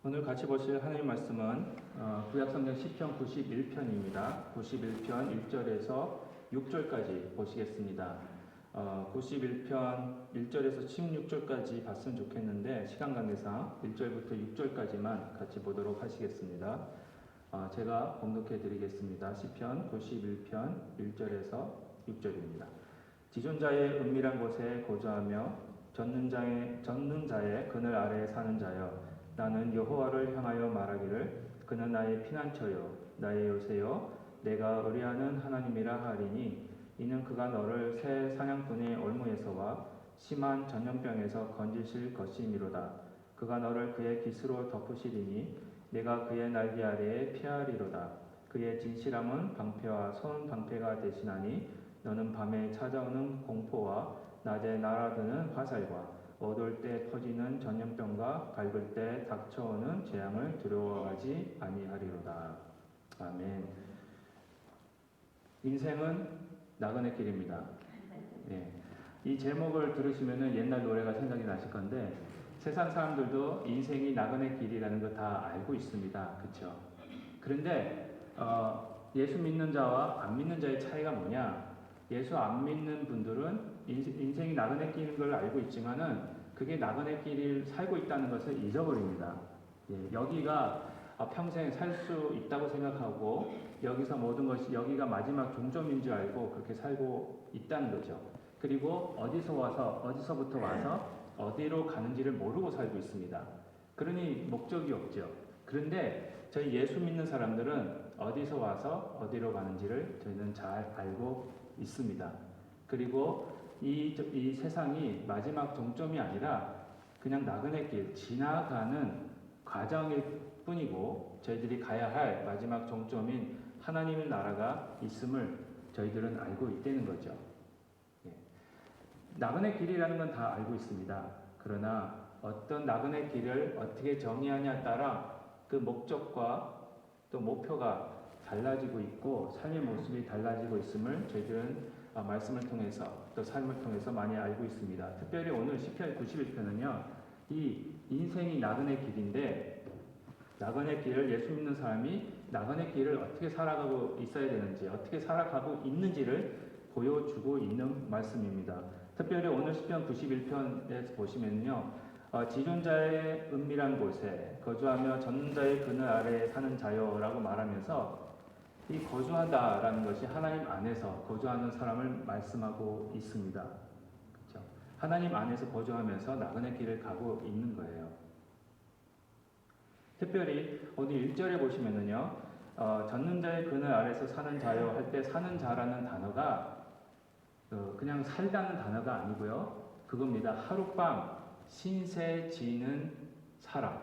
오늘 같이 보실 하나님 말씀은 구약성경 시편 91편입니다. 91편 1절에서 6절까지 보시겠습니다. 91편 1절에서 16절까지 봤으면 좋겠는데 시간 관계상 1절부터 6절까지만 같이 보도록 하시겠습니다. 제가 봉독해 드리겠습니다. 시편 91편 1절에서 6절입니다. 지존자의 은밀한 곳에 거주하며 젖는 자의 그늘 아래에 사는 자여, 나는 여호와를 향하여 말하기를 그는 나의 피난처요 나의 요새요 내가 의뢰하는 하나님이라 하리니, 이는 그가 너를 새 사냥꾼의 올무에서와 심한 전염병에서 건지실 것이미로다. 그가 너를 그의 깃으로 덮으시리니 내가 그의 날개 아래에 피하리로다. 그의 진실함은 방패와 손 방패가 되시나니, 너는 밤에 찾아오는 공포와 낮에 날아드는 화살과 어두울 때 퍼지는 전염병과 밝을 때 닥쳐오는 재앙을 두려워하지 아니하리로다. 아멘. 인생은 나그네 길입니다. 예. 이 제목을 들으시면 옛날 노래가 생각이 나실 건데, 세상 사람들도 인생이 나그네 길이라는 거 다 알고 있습니다. 그렇죠? 그런데 예수 믿는 자와 안 믿는 자의 차이가 뭐냐? 예수 안 믿는 분들은 인생이 나그네 길인 걸 알고 있지만은 그게 나그네 길을 살고 있다는 것을 잊어버립니다. 예, 여기가 평생 살 수 있다고 생각하고 여기서 모든 것이 여기가 마지막 종점인 줄 알고 그렇게 살고 있다는 거죠. 그리고 어디서부터 와서 어디로 가는지를 모르고 살고 있습니다. 그러니 목적이 없죠. 그런데 저희 예수 믿는 사람들은 어디서 와서 어디로 가는지를 저희는 잘 알고 있습니다. 그리고 이 세상이 마지막 종점이 아니라 그냥 나그네 길, 지나가는 과정일 뿐이고, 저희들이 가야 할 마지막 종점인 하나님의 나라가 있음을 저희들은 알고 있다는 거죠. 예. 나그네 길이라는 건 다 알고 있습니다. 그러나 어떤 나그네 길을 어떻게 정의하냐에 따라 그 목적과 또 목표가 달라지고 있고 삶의 모습이 달라지고 있음을 저희들은 말씀을 통해서 또 삶을 통해서 많이 알고 있습니다. 특별히 오늘 시편 91편은요, 이 인생이 나그네 길인데 나그네 길을 예수 믿는 사람이 나그네 길을 어떻게 살아가고 있어야 되는지, 어떻게 살아가고 있는지를 보여주고 있는 말씀입니다. 특별히 오늘 시편 91편에서 보시면요, 지존자의 은밀한 곳에 거주하며 젖는 자의 그늘 아래에 사는 자여라고 말하면서 이 거주하다라는 것이 하나님 안에서 거주하는 사람을 말씀하고 있습니다. 그렇죠? 하나님 안에서 거주하면서 나그네 길을 가고 있는 거예요. 특별히 오늘 1절에 보시면은요, 젖는 자의 그늘 아래서 사는 자여 할 때 사는 자라는 단어가 그냥 살다는 단어가 아니고요. 그겁니다. 하룻밤 신세 지는 사람.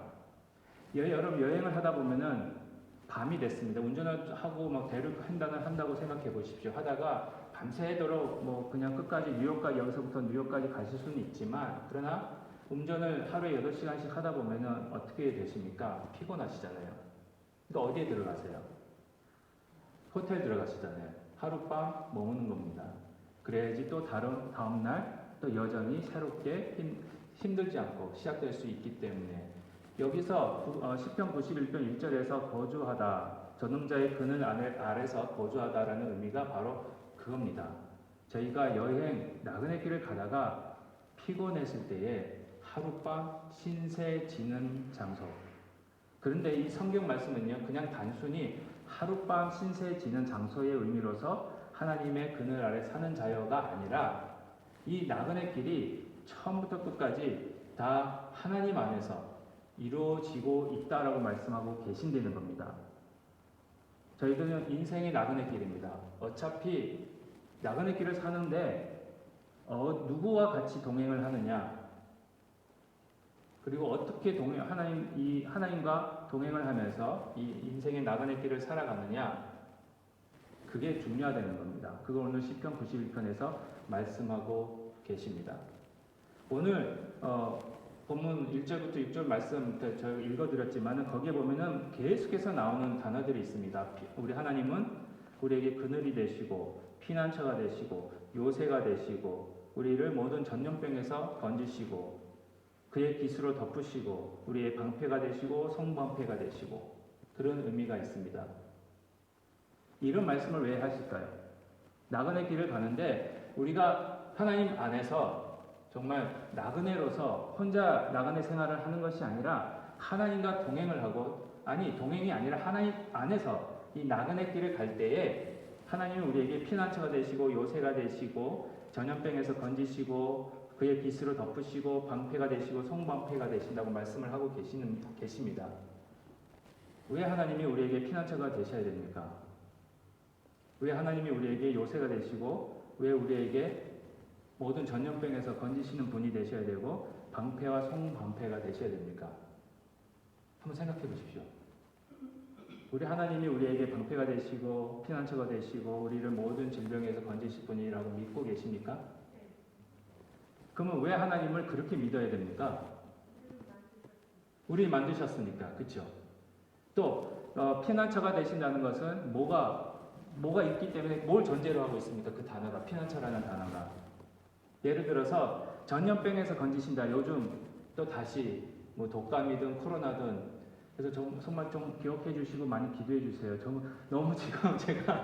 여러분 여행을 하다 보면은 밤이 됐습니다. 운전을 하고 막 대륙 횡단을 한다고 생각해 보십시오. 하다가 밤새도록 뭐 그냥 끝까지 뉴욕까지, 여기서부터 뉴욕까지 가실 수는 있지만, 그러나 운전을 하루에 8시간씩 하다 보면은 어떻게 되십니까? 피곤하시잖아요. 그러니까 어디에 들어가세요? 호텔 들어가시잖아요. 하룻밤 머무는 겁니다. 그래야지 또 다음날 또 여전히 새롭게 힘들지 않고 시작될 수 있기 때문에, 여기서 시편 91편 1절에서 거주하다, 젖는 자의 그늘 아래서 거주하다라는 의미가 바로 그겁니다. 저희가 여행, 나그네 길을 가다가 피곤했을 때에 하룻밤 신세 지는 장소. 그런데 이 성경 말씀은요, 그냥 단순히 하룻밤 신세 지는 장소의 의미로서 하나님의 그늘 아래 사는 자여가 아니라, 이 나그네 길이 처음부터 끝까지 다 하나님 안에서 이루어지고 있다라고 말씀하고 계신다는 겁니다. 저희들은 인생의 나그네 길입니다. 어차피 나그네 길을 사는데 누구와 같이 동행을 하느냐, 그리고 어떻게 하나님과 동행을 하면서 이 인생의 나그네 길을 살아가느냐, 그게 중요하다는 겁니다. 그걸 오늘 시편 91편에서 말씀하고 계십니다. 오늘 본문 1절부터 6절 말씀 제가 읽어드렸지만 거기에 보면은 계속해서 나오는 단어들이 있습니다. 우리 하나님은 우리에게 그늘이 되시고 피난처가 되시고 요새가 되시고 우리를 모든 전염병에서 건지시고, 그의 깃으로 덮으시고 우리의 방패가 되시고 성방패가 되시고 그런 의미가 있습니다. 이런 말씀을 왜 하실까요? 나그네 길을 가는데 우리가 하나님 안에서 정말 나그네로서 혼자 나그네 생활을 하는 것이 아니라 하나님과 동행을 하고, 아니 동행이 아니라 하나님 안에서 이 나그네 길을 갈 때에 하나님은 우리에게 피난처가 되시고 요새가 되시고 전염병에서 건지시고 그의 깃으로 덮으시고 방패가 되시고 성방패가 되신다고 말씀을 하고 계십니다. 왜 하나님이 우리에게 피난처가 되셔야 됩니까? 왜 하나님이 우리에게 요새가 되시고 왜 우리에게 모든 전염병에서 건지시는 분이 되셔야 되고 방패와 성방패가 되셔야 됩니까? 한번 생각해 보십시오. 우리 하나님이 우리에게 방패가 되시고 피난처가 되시고 우리를 모든 질병에서 건지실 분이라고 믿고 계십니까? 그러면 왜 하나님을 그렇게 믿어야 됩니까? 우리 만드셨으니까. 그렇죠? 또 피난처가 되신다는 것은 뭐가 있기 때문에 뭘 전제로 하고 있습니까? 그 단어가, 피난처라는 단어가. 예를 들어서 전염병에서 건지신다. 요즘 또 다시 뭐 독감이든 코로나든, 그래서 정말 좀 기억해 주시고 많이 기도해 주세요. 너무 지금 제가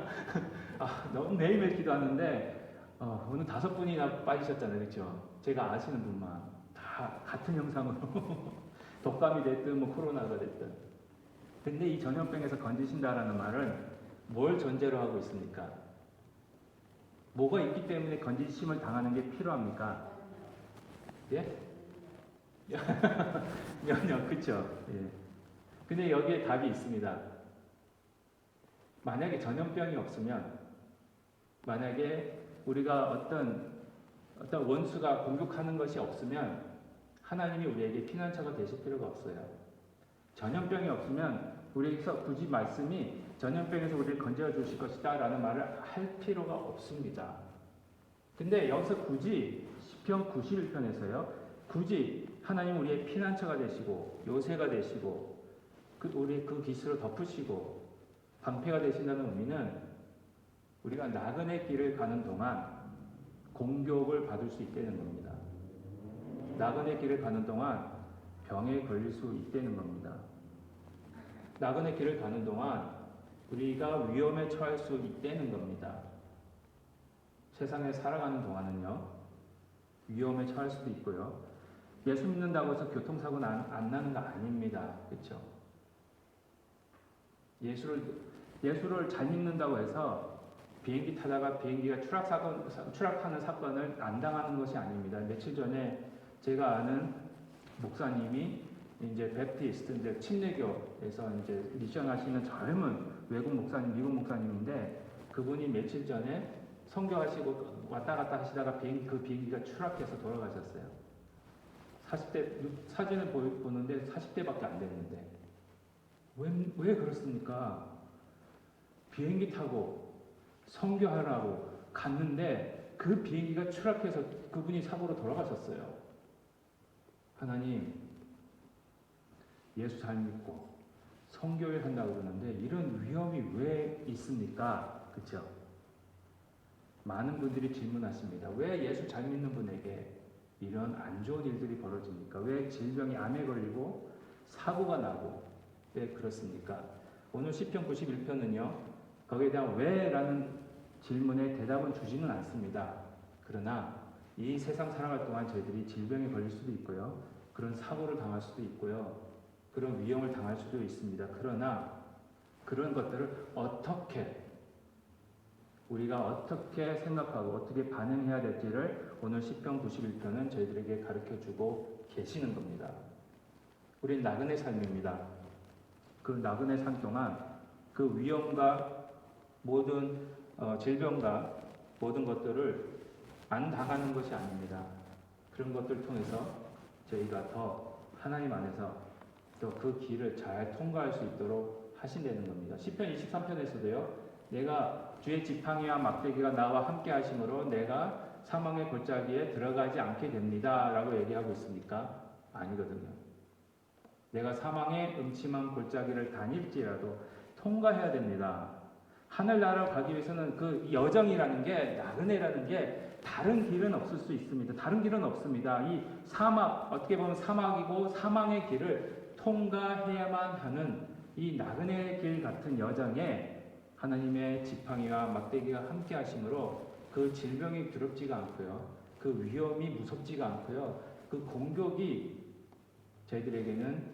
너무 매일매일 기도하는데 오늘 5분이나 빠지셨잖아요. 그렇죠? 제가 아시는 분만 다 같은 형상으로 독감이 됐든 뭐 코로나가 됐든. 근데 이 전염병에서 건지신다라는 말은 뭘 전제로 하고 있습니까? 뭐가 있기 때문에 건지심을 당하는 게 필요합니까? 예? 면역, 그쵸? 예. 근데 여기에 답이 있습니다. 만약에 전염병이 없으면, 만약에 우리가 어떤 원수가 공격하는 것이 없으면 하나님이 우리에게 피난처가 되실 필요가 없어요. 전염병이 없으면 우리에게서 굳이 말씀이 전염병에서 우리를 건져 주실 것이다 라는 말을 할 필요가 없습니다. 근데 여기서 굳이 시편 91편에서요, 굳이 하나님 우리의 피난처가 되시고 요새가 되시고 우리 그 깃으로 덮으시고 방패가 되신다는 의미는 우리가 나그네 길을 가는 동안 공격을 받을 수 있다는 겁니다. 나그네 길을 가는 동안 병에 걸릴 수 있다는 겁니다. 나그네 길을 가는 동안 우리가 위험에 처할 수 있다는 겁니다. 세상에 살아가는 동안은요, 위험에 처할 수도 있고요. 예수 믿는다고 해서 교통사고는 안 나는 거 아닙니다. 그렇죠? 예수를 잘 믿는다고 해서 비행기 타다가 비행기가 추락하는 사건을 안 당하는 것이 아닙니다. 며칠 전에 제가 아는 목사님이 이제 베프티스트, 이제 침례교에서 이제 미션 하시는 젊은 외국 목사님, 미국 목사님인데 그분이 며칠 전에 선교하시고 왔다 갔다 하시다가 그 비행기가 추락해서 돌아가셨어요. 40대, 사진을 보는데 40대밖에 안 됐는데. 왜 그렇습니까? 비행기 타고 선교하라고 갔는데 그 비행기가 추락해서 그분이 사고로 돌아가셨어요. 하나님, 예수 잘 믿고 선교를 한다고 그러는데 이런 위험이 왜 있습니까? 그렇죠? 많은 분들이 질문하십니다. 왜 예수 잘 믿는 분에게 이런 안 좋은 일들이 벌어집니까? 왜 질병이 암에 걸리고 사고가 나고 왜 그렇습니까? 오늘 시편 91편은요. 거기에 대한 왜라는 질문에 대답은 주지는 않습니다. 그러나 이 세상 살아갈 동안 저희들이 질병에 걸릴 수도 있고요. 그런 사고를 당할 수도 있고요. 그런 위험을 당할 수도 있습니다. 그러나 그런 것들을 우리가 어떻게 생각하고 어떻게 반응해야 될지를 오늘 시편 91편은 저희들에게 가르쳐주고 계시는 겁니다. 우린 나그네 삶입니다. 그 나그네 삶 동안 그 위험과 모든 질병과 모든 것들을 안 당하는 것이 아닙니다. 그런 것들을 통해서 저희가 더 하나님 안에서 또 그 길을 잘 통과할 수 있도록 하신다는 겁니다. 시편 23편에서도요. 내가 주의 지팡이와 막대기가 나와 함께 하심으로 내가 사망의 골짜기에 들어가지 않게 됩니다. 라고 얘기하고 있습니까? 아니거든요. 내가 사망의 음침한 골짜기를 다닐지라도 통과해야 됩니다. 하늘나라로 가기 위해서는 그 여정이라는 게, 나그네라는 게 다른 길은 없을 수 있습니다. 다른 길은 없습니다. 이 사막, 어떻게 보면 사막이고 사망의 길을 통과해야만 하는 이 나그네 길 같은 여정에 하나님의 지팡이와 막대기가 함께 하심으로 그 질병이 두렵지가 않고요. 그 위험이 무섭지가 않고요. 그 공격이 저희들에게는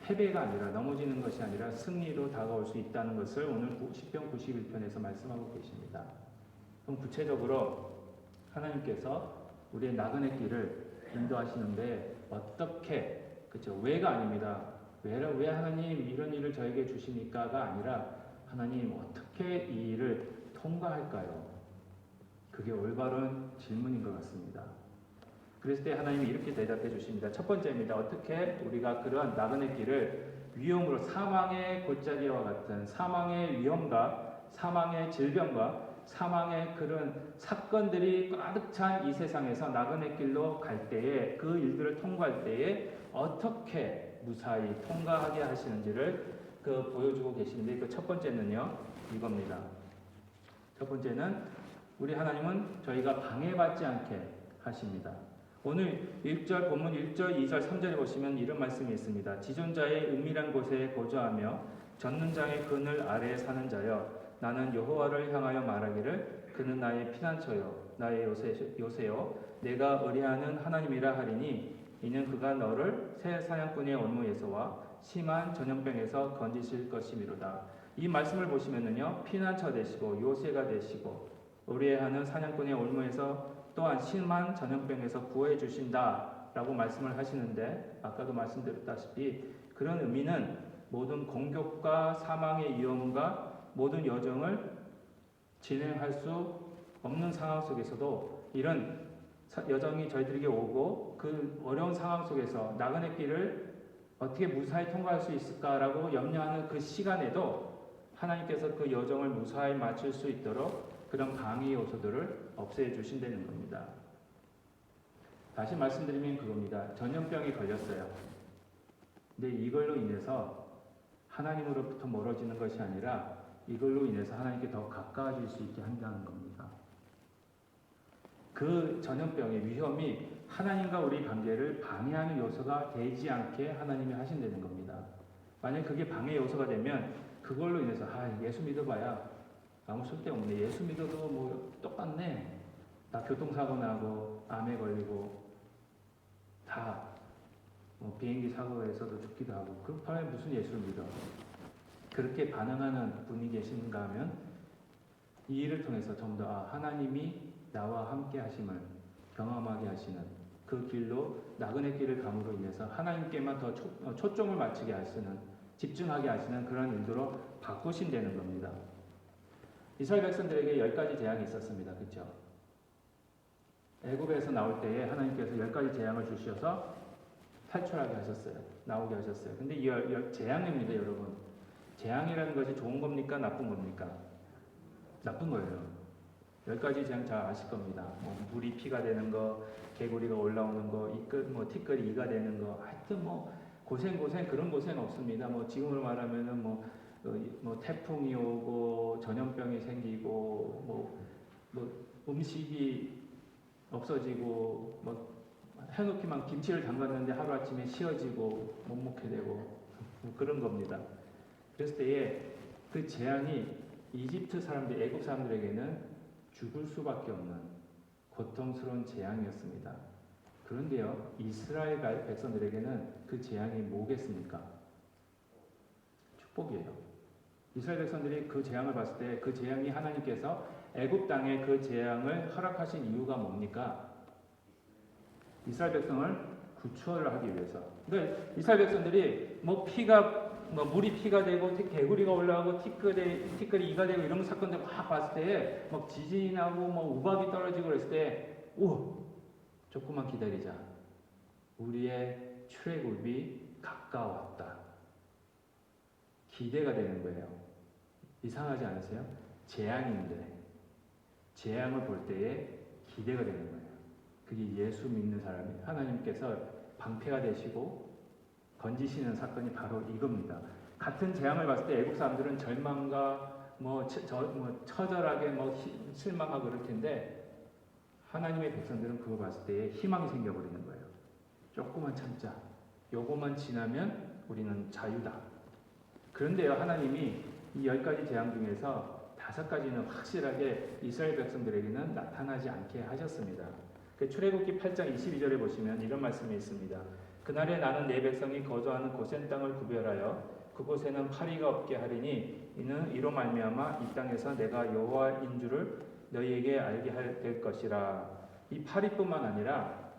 패배가 아니라 넘어지는 것이 아니라 승리로 다가올 수 있다는 것을 오늘 시편 91편에서 말씀하고 계십니다. 그럼 구체적으로 하나님께서 우리의 나그네 길을 인도하시는데 어떻게, 그렇죠? 왜가 아닙니다. 왜 하나님 이런 일을 저에게 주시니까가 아니라 하나님 어떻게 이 일을 통과할까요? 그게 올바른 질문인 것 같습니다. 그랬을 때 하나님이 이렇게 대답해 주십니다. 첫 번째입니다. 어떻게 우리가 그러한 나그네 길을 위험으로 사망의 골짜기와 같은 사망의 위험과 사망의 질병과 사망의 그런 사건들이 가득 찬 이 세상에서 나그네 길로 갈 때에 그 일들을 통과할 때에 어떻게 무사히 통과하게 하시는지를 보여주고 계시는데 그 첫 번째는요 이겁니다. 첫 번째는 우리 하나님은 저희가 방해받지 않게 하십니다. 오늘 1절 본문 1절, 2절, 3절에 보시면 이런 말씀이 있습니다. 지존자의 은밀한 곳에 거주하며 젖는 장의 그늘 아래에 사는 자여 나는 여호와를 향하여 말하기를 그는 나의 피난처요 나의 요새요 내가 의뢰하는 하나님이라 하리니 이는 그가 너를 새 사냥꾼의 올무에서와 심한 전염병에서 건지실 것이미로다. 이 말씀을 보시면은요 피난처 되시고 요새가 되시고 의뢰하는 사냥꾼의 올무에서 또한 심한 전염병에서 구해 주신다라고 말씀을 하시는데 아까도 말씀드렸다시피 그런 의미는 모든 공격과 사망의 위험과 모든 여정을 진행할 수 없는 상황 속에서도 이런 여정이 저희들에게 오고 그 어려운 상황 속에서 나그네 길을 어떻게 무사히 통과할 수 있을까라고 염려하는 그 시간에도 하나님께서 그 여정을 무사히 마칠 수 있도록 그런 방해 요소들을 없애 주신다는 겁니다. 다시 말씀드리면 그겁니다. 전염병이 걸렸어요. 근데 이걸로 인해서 하나님으로부터 멀어지는 것이 아니라 이걸로 인해서 하나님께 더 가까워질 수 있게 한다는 겁니다. 그 전염병의 위험이 하나님과 우리 관계를 방해하는 요소가 되지 않게 하나님이 하신다는 겁니다. 만약 그게 방해 요소가 되면 그걸로 인해서 예수 믿어봐야 아무 쓸데없네. 예수 믿어도 뭐 똑같네. 나 교통사고 나고 암에 걸리고 다 비행기 사고에서도 죽기도 하고 그렇다면 무슨 예수를 믿어? 그렇게 반응하는 분이 계신가 하면 이 일을 통해서 좀 더 하나님이 나와 함께 하심을 경험하게 하시는 그 길로 나그네 길을 감으로 인해서 하나님께만 더 초점을 맞추게 하시는 집중하게 하시는 그런 일들로 바꾸신다는 겁니다. 이스라엘 백성들에게 10가지 재앙이 있었습니다. 그렇죠? 애굽에서 나올 때에 하나님께서 10가지 재앙을 주셔서 탈출하게 하셨어요. 나오게 하셨어요. 근데 이 재앙입니다, 여러분. 재앙이라는 것이 좋은 겁니까? 나쁜 겁니까? 나쁜 거예요. 10가지 재앙 잘 아실 겁니다. 물이 피가 되는 거, 개구리가 올라오는 거, 티끌이 이가 되는 거, 하여튼 고생 그런 고생 없습니다. 지금으로 말하면은 태풍이 오고 전염병이 생기고 음식이 없어지고 해놓기만 김치를 담갔는데 하루아침에 쉬어지고 못 먹게 되고 그런 겁니다. 그랬을 때에 그 재앙이 이집트 사람들, 애굽 사람들에게는 죽을 수밖에 없는 고통스러운 재앙이었습니다. 그런데요, 이스라엘 백성들에게는 그 재앙이 뭐겠습니까? 축복이에요. 이스라엘 백성들이 그 재앙을 봤을 때 그 재앙이 하나님께서 애굽 땅에 그 재앙을 허락하신 이유가 뭡니까? 이스라엘 백성을 구출을 하기 위해서. 그러니까 이스라엘 백성들이 물이 피가 되고 개구리가 올라오고 티끌이 이가 되고 이런 사건들 막 봤을 때에 지진이 나고 우박이 떨어지고 그랬을 때 조금만 기다리자. 우리의 출애굽이 가까웠다. 기대가 되는 거예요. 이상하지 않으세요? 재앙인데 재앙을 볼 때에 기대가 되는 거예요. 그게 예수 믿는 사람이 하나님께서 방패가 되시고 건지시는 사건이 바로 이겁니다. 같은 재앙을 봤을 때 애국 사람들은 절망과 처절하게 실망하고 그럴 텐데 하나님의 백성들은 그거 봤을 때 희망이 생겨버리는 거예요. 조금만 참자. 요거만 지나면 우리는 자유다. 그런데요, 하나님이 이 10가지 재앙 중에서 5가지는 확실하게 이스라엘 백성들에게는 나타나지 않게 하셨습니다. 출애굽기 8장 22절에 보시면 이런 말씀이 있습니다. 그날에 나는 내 백성이 거주하는 고센 땅을 구별하여 그곳에는 파리가 없게 하리니 이는 이로 말미암아 이 땅에서 내가 여호와인 줄을 너희에게 알게 될 것이라. 이 파리뿐만 아니라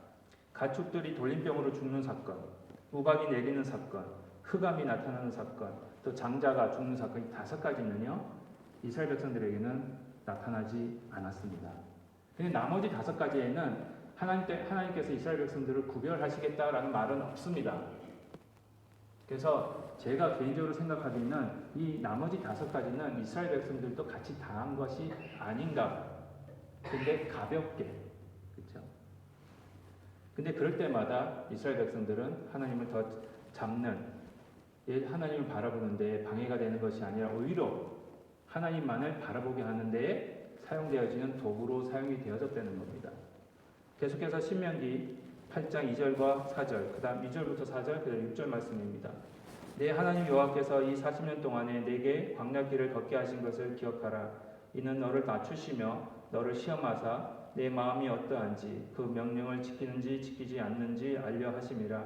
가축들이 돌림병으로 죽는 사건, 우박이 내리는 사건, 흑암이 나타나는 사건, 또 장자가 죽는 사건, 이 5가지는요 이스라엘 백성들에게는 나타나지 않았습니다. 근데 나머지 5가지에는 하나님께서 이스라엘 백성들을 구별하시겠다라는 말은 없습니다. 그래서 제가 개인적으로 생각하기에는 이 나머지 5가지는 이스라엘 백성들도 같이 당한 것이 아닌가. 근데 가볍게, 그렇죠? 근데 그럴 때마다 이스라엘 백성들은 하나님을 더 잡는, 하나님을 바라보는데 방해가 되는 것이 아니라 오히려 하나님만을 바라보게 하는 데에 사용되어지는 도구로 사용이 되어졌다는 겁니다. 계속해서 신명기 8장 2절과 4절, 그 다음 2절부터 4절, 그 다음 6절 말씀입니다. 내 하나님 여호와께서 이 40년 동안에 내게 광야길을 걷게 하신 것을 기억하라. 이는 너를 낮추시며 너를 시험하사 내 마음이 어떠한지 그 명령을 지키는지 지키지 않는지 알려 하심이라.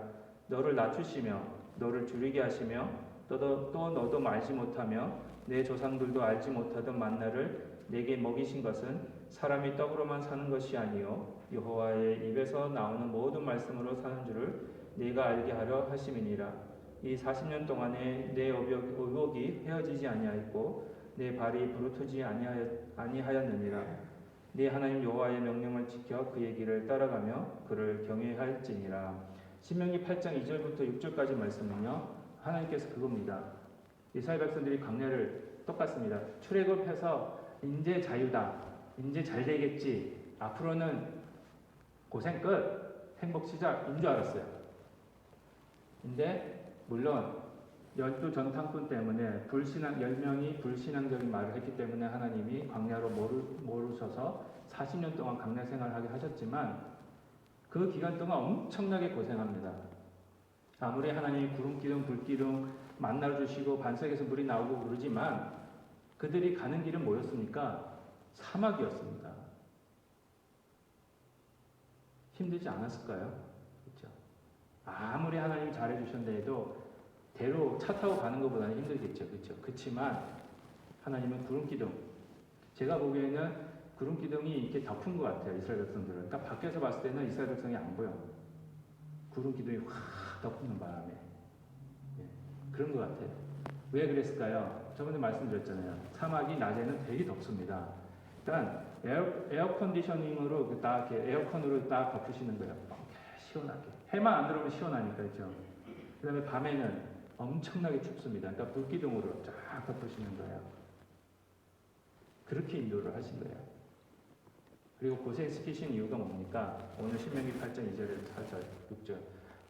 너를 낮추시며 너를 줄이게 하시며 또 너도 알지 못하며 내 조상들도 알지 못하던 만나를 내게 먹이신 것은 사람이 떡으로만 사는 것이 아니요 여호와의 입에서 나오는 모든 말씀으로 사는 줄을 네가 알게 하려 하심이니라. 이 40년 동안에 내 의복이 헤어지지 아니하였고 내 발이 부르트지 아니하였느니라. 네 하나님 여호와의 명령을 지켜 그의 길을 따라가며 그를 경외할지니라. 신명기 8장 2절부터 6절까지 말씀은요 하나님께서 그겁니다. 이스라엘 백성들이 광야를 똑같습니다. 출애굽해서 이제 자유다, 이제 잘 되겠지, 앞으로는 고생 끝, 행복 시작인 줄 알았어요. 근데 물론 12전탕꾼 때문에 10명이 불신앙적인 말을 했기 때문에 하나님이 광야로 모르셔서 40년 동안 광야 생활을 하게 하셨지만 그 기간 동안 엄청나게 고생합니다. 아무리 하나님이 구름기둥 불기둥 만나를 주시고 반석에서 물이 나오고 그러지만 그들이 가는 길은 뭐였습니까? 사막이었습니다. 힘들지 않았을까요? 그렇죠? 아무리 하나님이 잘해주셨는데 해도 대로 차 타고 가는 것보다는 힘들겠죠. 그렇죠? 그렇지만 하나님은 구름기둥, 제가 보기에는 구름기둥이 이렇게 덮은 것 같아요. 이스라엘 백성들은. 그러니까 밖에서 봤을 때는 이스라엘 백성이 안 보여. 구름기둥이 확 덮는 바람에. 예, 그런 것 같아요. 왜 그랬을까요? 저번에 말씀드렸잖아요. 사막이 낮에는 되게 덥습니다. 일단 에어컨디셔닝으로 딱 에어컨으로 딱 덮으시는 거예요. 시원하게. 해만 안 들어오면 시원하니까. 그렇죠? 그 다음에 밤에는 엄청나게 춥습니다. 그러니까 불기둥으로 쫙 덮으시는 거예요. 그렇게 인도를 하신 거예요. 그리고 고생시키신 이유가 뭡니까? 오늘 신명기 8장 2절에서 4절, 6절.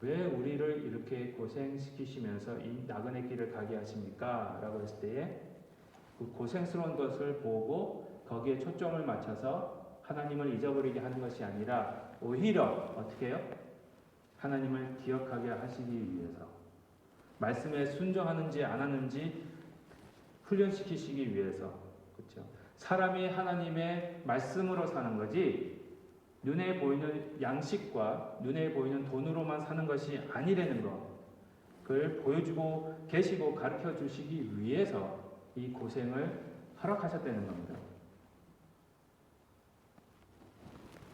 왜 우리를 이렇게 고생시키시면서 이 나그네 길을 가게 하십니까? 라고 했을 때에 그 고생스러운 것을 보고 거기에 초점을 맞춰서 하나님을 잊어버리게 하는 것이 아니라 오히려 어떻게 해요? 하나님을 기억하게 하시기 위해서 말씀에 순종하는지 안 하는지 훈련시키시기 위해서. 그렇죠? 사람이 하나님의 말씀으로 사는 거지 눈에 보이는 양식과 눈에 보이는 돈으로만 사는 것이 아니라는 것, 그걸 보여주고 계시고 가르쳐 주시기 위해서 이 고생을 허락하셨다는 겁니다.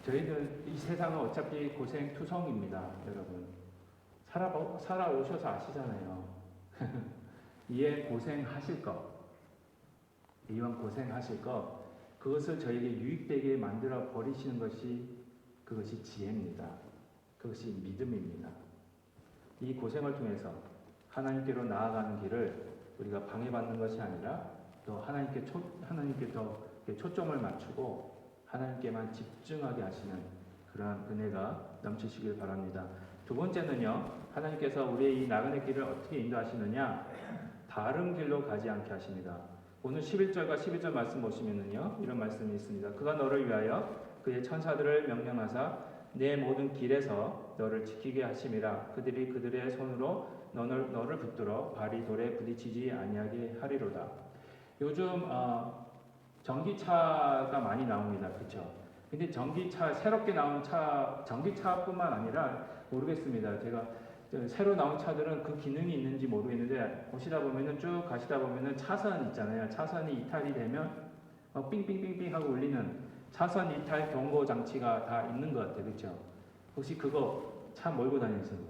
저희들 이 세상은 어차피 고생투성입니다. 여러분 살아오셔서 아시잖아요. 이에 고생하실 것, 이왕 고생하실 것, 그것을 저에게 유익되게 만들어 버리시는 것이 그것이 지혜입니다. 그것이 믿음입니다. 이 고생을 통해서 하나님께로 나아가는 길을 우리가 방해받는 것이 아니라 또 하나님께 더 초점을 맞추고 하나님께만 집중하게 하시는 그러한 은혜가 넘치시길 바랍니다. 두 번째는요, 하나님께서 우리의 이 나그네 길을 어떻게 인도하시느냐? 다른 길로 가지 않게 하십니다. 오늘 11절과 12절 말씀 보시면은요, 이런 말씀이 있습니다. 그가 너를 위하여 그의 천사들을 명령하사 내 모든 길에서 너를 지키게 하심이라. 그들이 그들의 손으로 너를 붙들어 발이 돌에 부딪히지 아니하게 하리로다. 요즘 전기차가 많이 나옵니다. 그렇죠? 근데 전기차 새롭게 나온 차 전기차뿐만 아니라 모르겠습니다. 제가 새로 나온 차들은 그 기능이 있는지 모르겠는데 보시다 보면은 쭉 가시다 보면은 차선 있잖아요. 차선이 이탈이 되면 삥삥삥삥 하고 울리는 차선 이탈 경고 장치가 다 있는 것 같아요. 그렇죠? 혹시 그거 차 몰고 다니시는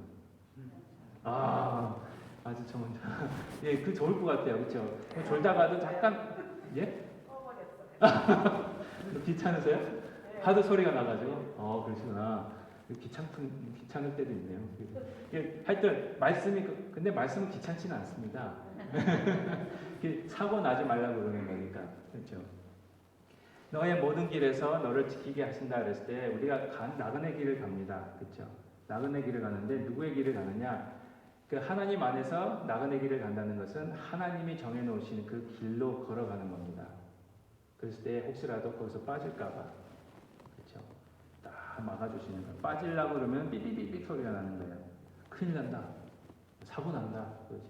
거? 아주 좋은 차. 예, 그 좋을 것 같아요. 그렇죠? 졸다가도 잠깐 예? 귀찮으세요? 하도 소리가 나가지고. 그러시구나. 귀찮을 때도 있네요. 하여튼 말씀이 근데 말씀은 귀찮지는 않습니다. 사고 나지 말라고 그러는 거니까. 그렇죠? 너의 모든 길에서 너를 지키게 하신다 그랬을 때 우리가 나그네 길을 갑니다. 그렇죠? 나그네 길을 가는데 누구의 길을 가느냐? 그 하나님 안에서 나그네 길을 간다는 것은 하나님이 정해 놓으신 그 길로 걸어가는 겁니다. 그랬을 때 혹시라도 거기서 빠질까봐, 그렇죠? 딱 막아주시는 거예요. 빠지려고 그러면 삐삐삐삐 소리가 나는 거예요. 큰일 난다, 사고 난다, 그렇죠?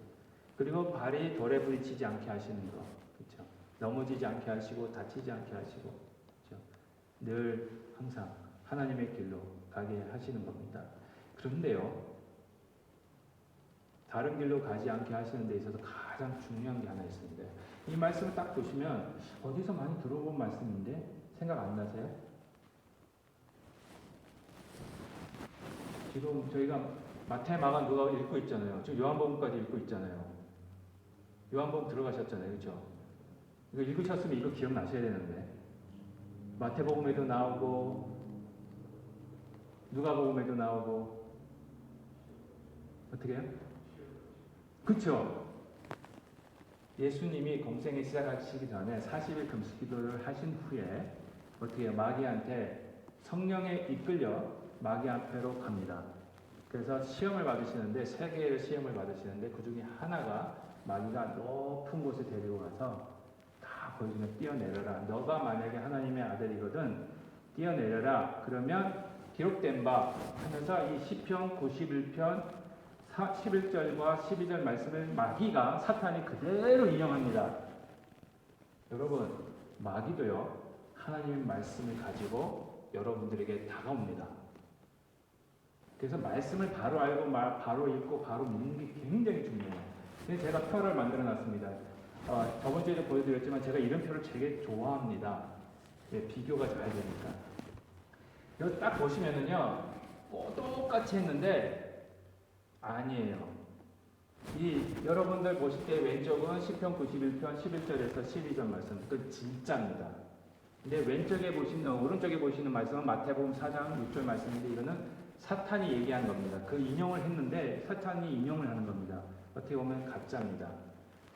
그리고 발이 돌에 부딪히지 않게 하시는 거, 그렇죠? 넘어지지 않게 하시고 다치지 않게 하시고, 그렇죠? 늘 항상 하나님의 길로 가게 하시는 겁니다. 그런데요, 다른 길로 가지 않게 하시는 데 있어서 가장 중요한 게 하나 있습니다. 이 말씀을 딱 보시면 어디서 많이 들어본 말씀인데 생각 안 나세요? 지금 저희가 마태, 마가, 누가 읽고 있잖아요. 지금 요한복음까지 읽고 있잖아요. 요한복음 들어가셨잖아요. 그렇죠? 이거 읽으셨으면 이거 기억나셔야 되는데 마태복음에도 나오고 누가복음에도 나오고 어떻게 해요? 그렇죠? 예수님이 공생에 시작하시기 전에 40일 금식 기도를 하신 후에 어떻게 해요? 마귀한테 성령에 이끌려 마귀 앞에로 갑니다. 그래서 시험을 받으시는데 3개의 시험을 받으시는데 그 중에 하나가 마귀가 높은 곳에 데리고 가서 다 보여주면 뛰어내려라. 너가 만약에 하나님의 아들이거든 뛰어내려라. 그러면 기록된 바 하면서 이 시편 91편 11절과 12절 말씀을 마귀가 사탄이 그대로 인용합니다. 여러분, 마귀도요 하나님의 말씀을 가지고 여러분들에게 다가옵니다. 그래서 말씀을 바로 알고 바로 읽고 바로 믿는 게 굉장히 중요해요. 그래서 제가 표를 만들어 놨습니다. 저번 주에도 보여드렸지만 제가 이런 표를 되게 좋아합니다. 예, 비교가 잘 되니까. 여기 딱 보시면은요 똑같이 했는데 아니에요. 여러분들 보실 때 왼쪽은 시편 91편 11절에서 12절 말씀, 그 진짜입니다. 근데 오른쪽에 보시는 말씀은 마태복음 4장 6절 말씀인데 이거는 사탄이 얘기한 겁니다. 그 인용을 했는데 사탄이 인용을 하는 겁니다. 어떻게 보면 가짜입니다.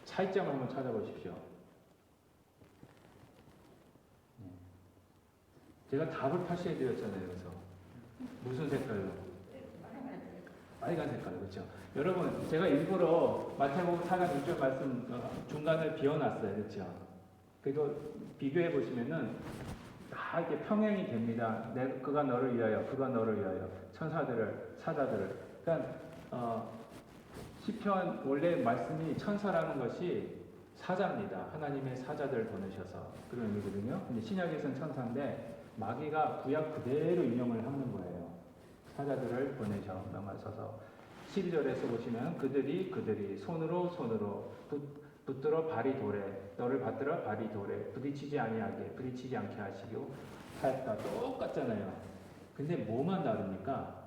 차이점을 한번 찾아보십시오. 제가 답을 표시해 드렸잖아요. 그래서 무슨 색깔로? 빨간 색깔, 그렇죠? 여러분, 제가 일부러 마태복음 4장 6절 말씀 중간을 비워놨어요, 그렇죠? 그리고 비교해 보시면은 다 이렇게 평행이 됩니다. 그가 너를 위하여, 그가 너를 위하여, 천사들을, 사자들을. 그러니까 시편 원래 말씀이 천사라는 것이 사자입니다. 하나님의 사자들을 보내셔서 그런 의미거든요. 근데 신약에서는 천사인데 마귀가 구약 그대로 인용을 하는 거예요. 사자들을 보내셔 명하셔서 12절에서 보시면 그들이 손으로 붙들어 발이 돌에 너를 받들어 발이 돌에 부딪히지 않게 하시고 하였다. 똑같잖아요. 근데 뭐만 다릅니까?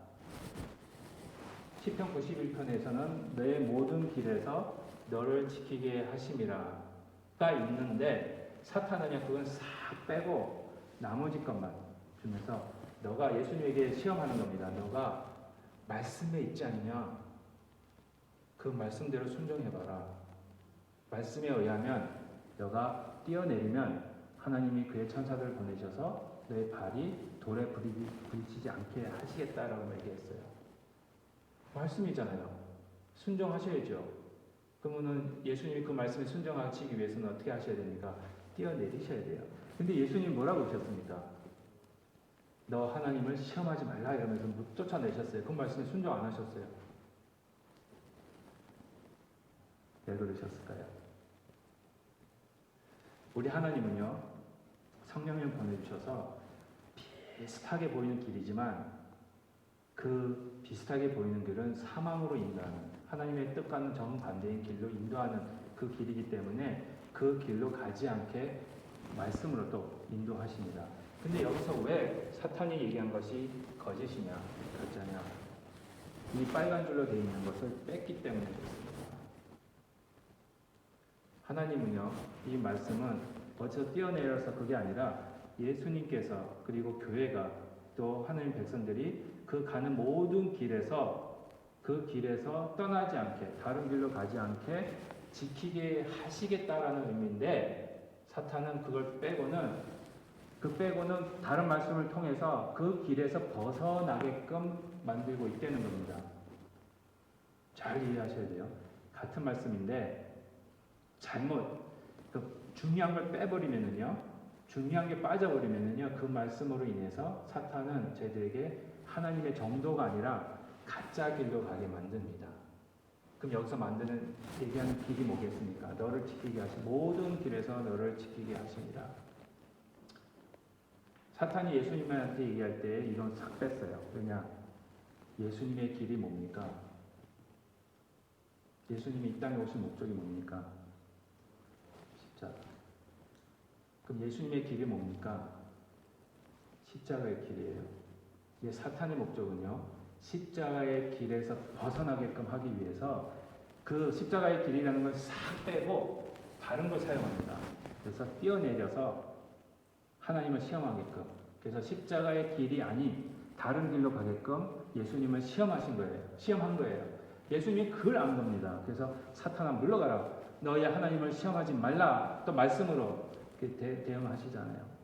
시편 91편에서는 내 모든 길에서 너를 지키게 하심이라가 있는데 사탄은요 그건 싹 빼고 나머지 것만 주면서 너가 예수님에게 시험하는 겁니다. 너가 말씀에 있지 않냐? 그 말씀대로 순종해봐라. 말씀에 의하면 너가 뛰어내리면 하나님이 그의 천사들을 보내셔서 너의 발이 돌에 부딪히지 않게 하시겠다라고 얘기했어요. 말씀이잖아요. 순종하셔야죠. 그러면은 예수님이 그 말씀에 순종하시기 위해서는 어떻게 하셔야 됩니까? 뛰어내리셔야 돼요. 근데 예수님 뭐라고 하셨습니까? 너 하나님을 시험하지 말라 이러면서 쫓아내셨어요. 그 말씀에 순종 안 하셨어요. 왜 그러셨을까요? 우리 하나님은요, 성령을 보내주셔서 비슷하게 보이는 길이지만 그 비슷하게 보이는 길은 사망으로 인도하는, 하나님의 뜻과는 정반대인 길로 인도하는 그 길이기 때문에 그 길로 가지 않게 말씀으로 또 인도하십니다. 근데 여기서 왜 사탄이 얘기한 것이 거짓이냐, 가짜냐, 이 빨간 줄로 되어 있는 것을 뺐기 때문에 그렇습니다. 하나님은요, 이 말씀은 어디서 뛰어내려서 그게 아니라 예수님께서 그리고 교회가 또 하나님 백성들이 그 가는 모든 길에서 그 길에서 떠나지 않게, 다른 길로 가지 않게 지키게 하시겠다라는 의미인데, 사탄은 그걸 빼고는 다른 말씀을 통해서 그 길에서 벗어나게끔 만들고 있다는 겁니다. 잘 이해하셔야 돼요. 같은 말씀인데 잘못 중요한 걸 빼버리면은요, 중요한 게 빠져버리면은요, 그 말씀으로 인해서 사탄은 저희들에게 하나님의 정도가 아니라 가짜 길로 가게 만듭니다. 그럼 여기서 얘기하는 길이 뭐겠습니까? 너를 지키게 모든 길에서 너를 지키게 하십니다. 사탄이 예수님한테 얘기할 때 이런 싹 뺐어요. 왜냐? 예수님의 길이 뭡니까? 예수님이 이 땅에 오신 목적이 뭡니까? 십자가. 그럼 예수님의 길이 뭡니까? 십자가의 길이에요. 이게 사탄의 목적은요, 십자가의 길에서 벗어나게끔 하기 위해서 그 십자가의 길이라는 걸 싹 빼고 다른 걸 사용합니다. 그래서 뛰어내려서 하나님을 시험하게끔, 그래서 십자가의 길이 아닌 다른 길로 가게끔 예수님을 시험한 거예요. 예수님이 그걸 안 겁니다. 그래서 사탄아 물러가라, 너희 하나님을 시험하지 말라, 또 말씀으로 대응하시잖아요.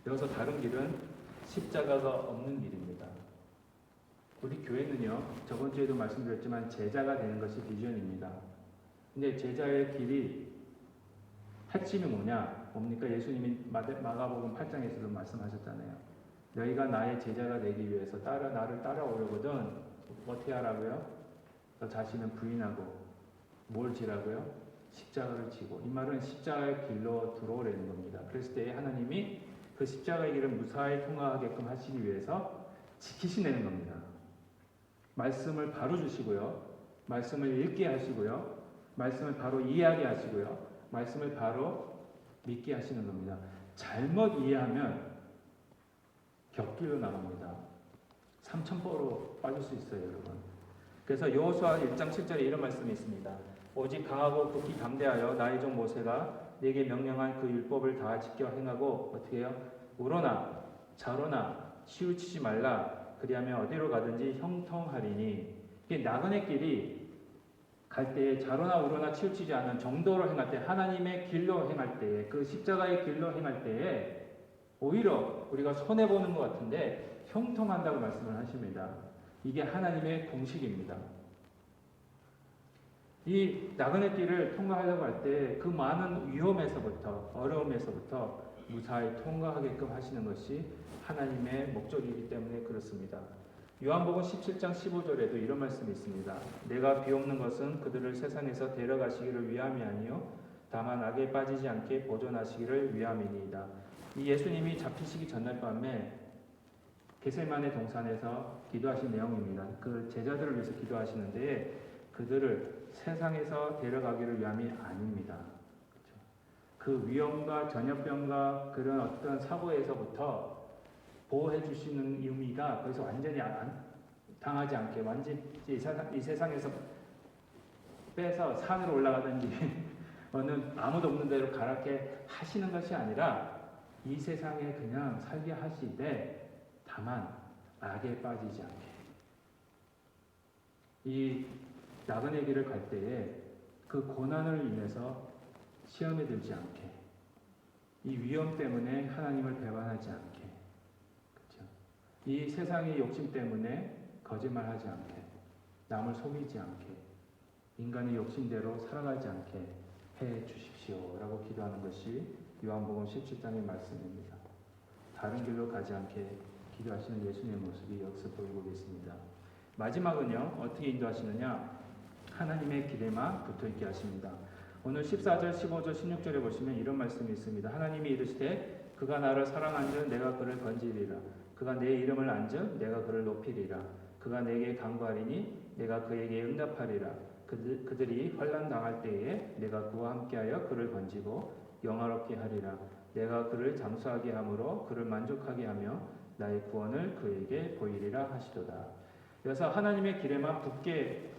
여기서 다른 길은 십자가가 없는 길입니다. 우리 교회는요, 저번 주에도 말씀드렸지만 제자가 되는 것이 비전입니다. 근데 제자의 길이 핵심이 뭡니까? 예수님이 마가복음 8장에서도 말씀하셨잖아요. 너희가 나의 제자가 되기 위해서 나를 따라오려거든 어떻게 하라고요? 너 자신은 부인하고 뭘 지라고요? 십자가를 지고. 이 말은 십자가의 길로 들어오려는 겁니다. 그랬을 때 하나님이 그 십자가의 길을 무사히 통과하게끔 하시기 위해서 지키시는 겁니다. 말씀을 바로 주시고요, 말씀을 읽게 하시고요, 말씀을 바로 이해하게 하시고요, 말씀을 바로 믿게 하시는 겁니다. 잘못 이해하면 격길로 나갑니다. 삼천포로 빠질 수 있어요, 여러분. 그래서 여호수아 1장 7절에 이런 말씀이 있습니다. 오직 강하고 극히 담대하여 나의 종 모세가 네게 명령한 그 율법을 다 지켜 행하고 어떻게 해요? 우로나 좌로나 치우치지 말라. 그리하면 어디로 가든지 형통하리니. 이게 나그네 길이 갈 때에 좌로나 우로나 치우치지 않는 정도로 행할 때, 하나님의 길로 행할 때에, 그 십자가의 길로 행할 때에 오히려 우리가 손해보는 것 같은데 형통한다고 말씀을 하십니다. 이게 하나님의 공식입니다. 이 나그네 길을 통과하려고 할 때 그 많은 위험에서부터, 어려움에서부터 무사히 통과하게끔 하시는 것이 하나님의 목적이기 때문에 그렇습니다. 요한복음 17장 15절에도 이런 말씀이 있습니다. 내가 비옵는 것은 그들을 세상에서 데려가시기를 위함이 아니요 다만 악에 빠지지 않게 보존하시기를 위함이니이다. 이 예수님이 잡히시기 전날 밤에 겟세마네 동산에서 기도하신 내용입니다. 그 제자들을 위해서 기도하시는데 그들을 세상에서 데려가기를 위함이 아닙니다. 그 위험과 전염병과 그런 어떤 사고에서부터 보호해 주시는 의미가 거기서 완전히 당하지 않게, 완전히 이 세상에서 빼서 산으로 올라가든지 어느 아무도 없는 데로 가라게 하시는 것이 아니라 이 세상에 그냥 살게 하시되 다만 악에 빠지지 않게. 이 나그네 길을 갈 때에 그 고난을 인해서 시험에 들지 않게, 이 위험 때문에 하나님을 배반하지 않게, 그렇죠? 이 세상의 욕심 때문에 거짓말하지 않게, 남을 속이지 않게, 인간의 욕심대로 살아가지 않게 해 주십시오라고 기도하는 것이 요한복음 17장의 말씀입니다. 다른 길로 가지 않게 기도하시는 예수님의 모습이 여기서 보이고 계십니다. 마지막은요, 어떻게 인도하시느냐? 하나님의 길에만 붙어있게 하십니다. 오늘 14절, 15절, 16절에 보시면 이런 말씀이 있습니다. 하나님이 이르시되 그가 나를 사랑한즉 내가 그를 건지리라. 그가 내 이름을 안즉 내가 그를 높이리라. 그가 내게 간구하리니 내가 그에게 응답하리라. 그들이 환난 당할 때에 내가 그와 함께하여 그를 건지고 영화롭게 하리라. 내가 그를 장수하게 함으로 그를 만족하게 하며 나의 구원을 그에게 보이리라 하시도다. 그래서 하나님의 길에만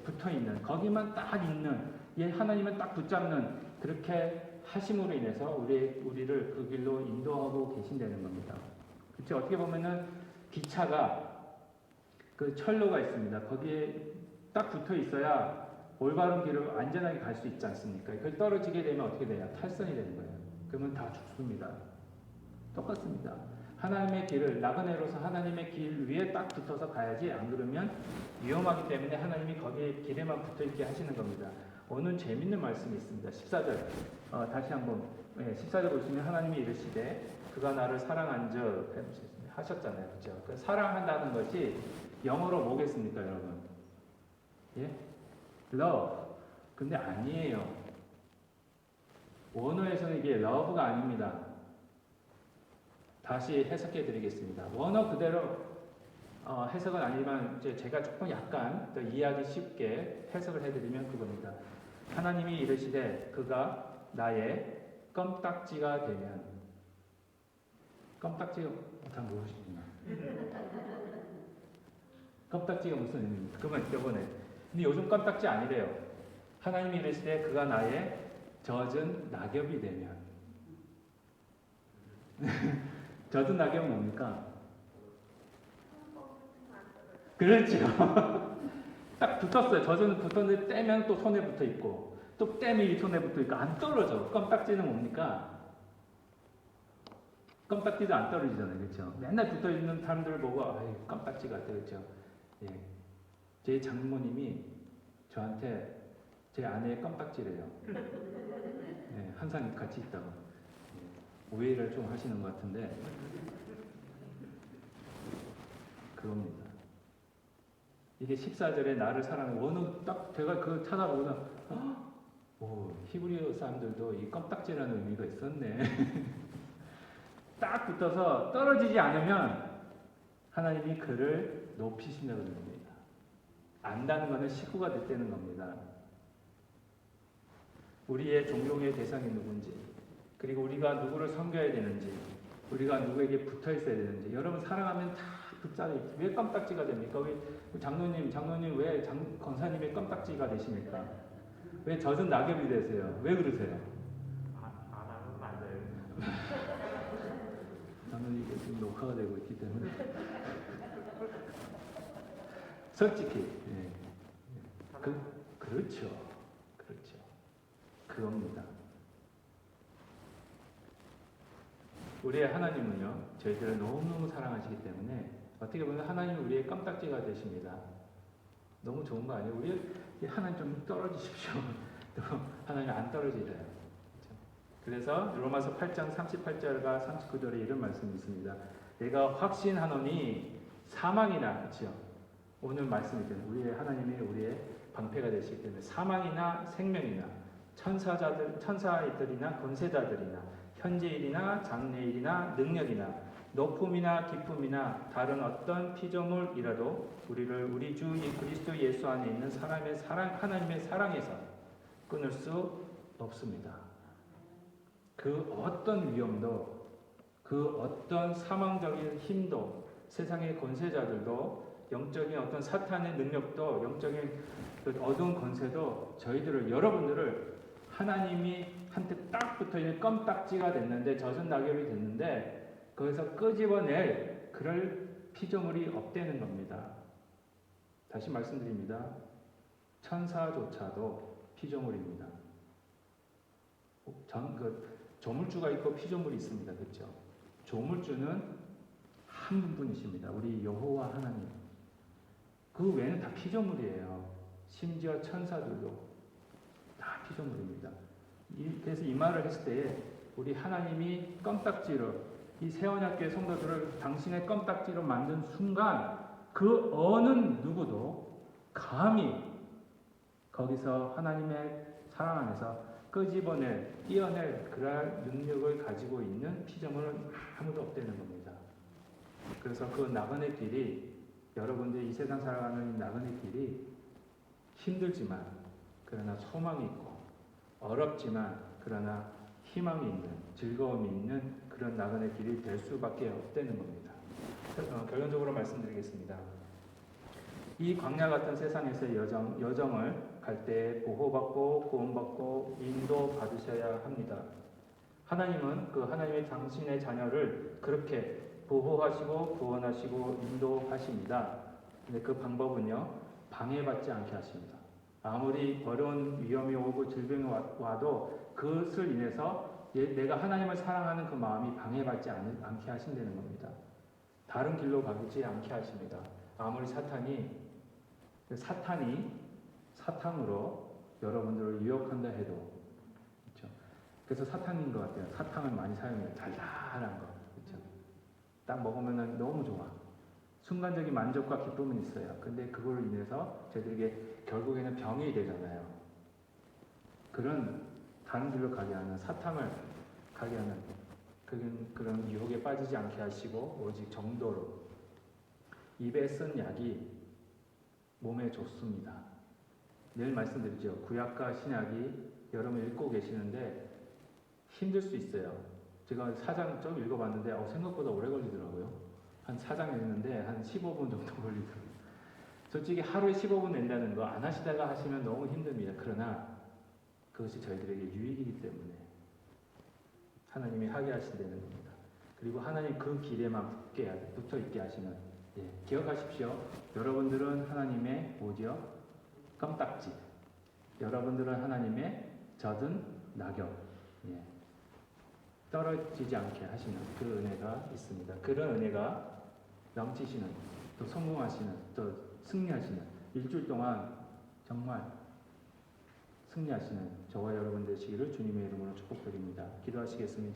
붙어있는, 거기만 딱 있는, 하나님을 딱 붙잡는, 그렇게 하심으로 인해서 우리를 그 길로 인도하고 계신다는 겁니다. 그렇죠? 어떻게 보면은 기차가 그 철로가 있습니다. 거기에 딱 붙어 있어야 올바른 길을 안전하게 갈 수 있지 않습니까? 그걸 떨어지게 되면 어떻게 돼요? 탈선이 되는 거예요. 그러면 다 죽습니다. 똑같습니다. 하나님의 길을, 나그네로서 하나님의 길 위에 딱 붙어서 가야지, 안 그러면 위험하기 때문에 하나님이 거기에 길에만 붙어있게 하시는 겁니다. 오늘 재밌는 말씀이 있습니다. 14절 다시 한번 14절 보시면 하나님이 이르시되 그가 나를 사랑한즉 하셨잖아요. 그렇죠? 그 사랑한다는 것이 영어로 뭐겠습니까, 여러분? 예? love. 근데 아니에요. 원어에서는 이게 love가 아닙니다. 다시 해석해 드리겠습니다. 원어 그대로 해석은 아니지만 제가 조금 약간 더 이해하기 쉽게 해석을 해드리면 그겁니다. 하나님이 이르시되 그가 나의 껌딱지가 되면, 껌딱지가 다 모르시구나. 껌딱지가 무슨 의미입니까? 그러면 이번에 근데 요즘 껌딱지 아니래요. 하나님이 이르시되 그가 나의 젖은 낙엽이 되면. 젖은 낙엽은 뭡니까? 그렇죠. 딱 붙었어요. 젖은 붙었는데 떼면 또 손에 붙어 있고, 또 떼면 이 손에 붙어 있고, 안 떨어져. 껌딱지는 뭡니까? 껌딱지도 안 떨어지잖아요. 그렇죠? 맨날 붙어 있는 사람들을 보고, 아이, 껌딱지 같아. 그렇죠? 예. 제 장모님이 저한테 제 아내의 껌딱지래요. 예, 항상 같이 있다가. 예, 오해를 좀 하시는 것 같은데, 그겁니다. 이게 14절에 나를 사랑해. 원어 딱 제가 그걸 찾아보고서 히브리어 사람들도 이 껌딱지라는 의미가 있었네. 딱 붙어서 떨어지지 않으면 하나님이 그를 높이신다고 합니다. 안다는 것은 식구가 됐다는 겁니다. 우리의 존경의 대상이 누군지, 그리고 우리가 누구를 섬겨야 되는지, 우리가 누구에게 붙어 있어야 되는지, 여러분 사랑하면 다 붙잡이. 왜 껌딱지가 됩니까? 왜 장로님 왜 권사님의 껌딱지가 되십니까? 왜 젖은 낙엽이 되세요? 왜 그러세요? 안 하면 맞아요. 장로님 이게 지금 녹화가 되고 있기 때문에 솔직히 그렇죠. 그겁니다. 우리의 하나님은요, 저희들을 너무너무 사랑하시기 때문에 어떻게 보면 하나님은 우리의 껌딱지가 되십니다. 너무 좋은 거 아니에요? 우리 하나님 좀 떨어지십시오. 또 하나님 안 떨어지래요. 그래서 로마서 8장 38절과 39절에 이런 말씀이 있습니다. 내가 확신하노니 사망이나, 그렇죠? 오늘 말씀이잖아요. 우리의 하나님이 우리의 방패가 되시기 때문에 사망이나 생명이나 천사들이나 권세자들이나 현재일이나 장래일이나 능력이나 높음이나 기쁨이나 다른 어떤 피조물이라도 우리를 우리 주 그리스도 예수 안에 있는 하나님의 사랑에서 끊을 수 없습니다. 그 어떤 위험도, 그 어떤 사망적인 힘도, 세상의 권세자들도, 영적인 어떤 사탄의 능력도, 영적인 그 어두운 권세도 저희들을, 여러분들을 하나님이 한테 딱 붙어있는 껌딱지가 됐는데, 젖은 낙엽이 됐는데 거기서 끄집어낼 그럴 피조물이 없다는 겁니다. 다시 말씀드립니다. 천사조차도 피조물입니다. 조물주가 있고 피조물이 있습니다. 그렇죠? 조물주는 한 분이십니다. 우리 여호와 하나님. 그 외에는 다 피조물이에요. 심지어 천사들도 다 피조물입니다. 그래서 이 말을 했을 때 우리 하나님이 껌딱지로 이 세원학교의 성도들을 당신의 껌딱지로 만든 순간 그 어느 누구도 감히 거기서 하나님의 사랑 안에서 떼어낼 그럴 능력을 가지고 있는 피조물은 아무도 없다는 겁니다. 그래서 그 나그네 길이 여러분들 이 세상 살아가는 나그네 길이 힘들지만 그러나 소망이 있고 어렵지만 그러나 희망이 있는 즐거움이 있는 그런 나그네 길이 될 수밖에 없다는 겁니다. 결론적으로 말씀드리겠습니다. 이 광야 같은 세상에서의 여정을 갈 때 보호받고 구원받고 인도받으셔야 합니다. 하나님은 하나님의 당신의 자녀를 그렇게 보호하시고 구원하시고 인도하십니다. 근데 그 방법은요, 방해받지 않게 하십니다. 아무리 어려운 위험이 오고 질병이 와도 그것을 인해서 내가 하나님을 사랑하는 그 마음이 방해받지 않게 하신다는 겁니다. 다른 길로 가지 않게 하십니다. 아무리 사탄으로 여러분들을 유혹한다 해도, 그렇죠? 그래서 사탄인 것 같아요. 사탕을 많이 사용해요. 달달한 거, 그렇죠? 딱 먹으면 너무 좋아. 순간적인 만족과 기쁨은 있어요. 근데 그걸로 인해서 저희들에게 결국에는 병이 되잖아요. 그런 다른 길로 가게 하는 사탕을 가게 하는 그런 유혹에 빠지지 않게 하시고 오직 정도로 입에 쓴 약이 몸에 좋습니다. 늘 말씀드리죠. 구약과 신약이 여러분 읽고 계시는데 힘들 수 있어요. 제가 4장 좀 읽어봤는데 생각보다 오래 걸리더라고요. 한 4장 읽는데 한 15분 정도 걸리더라고요. 솔직히 하루에 15분 낸다는 거 안 하시다가 하시면 너무 힘듭니다. 그러나 그것이 저희들에게 유익이기 때문에 하나님이 하게 하신다는 겁니다. 그리고 하나님 그 길에만 붙어 있게 하시는, 기억하십시오. 여러분들은 하나님의 뭐죠? 껌딱지. 여러분들은 하나님의 젖은 낙엽. 떨어지지 않게 하시는 그 은혜가 있습니다. 그런 은혜가 넘치시는, 또 성공하시는, 또 승리하시는 일주일 동안 정말 승리하시는 저와 여러분 되시기를 주님의 이름으로 축복드립니다. 기도하시겠습니다.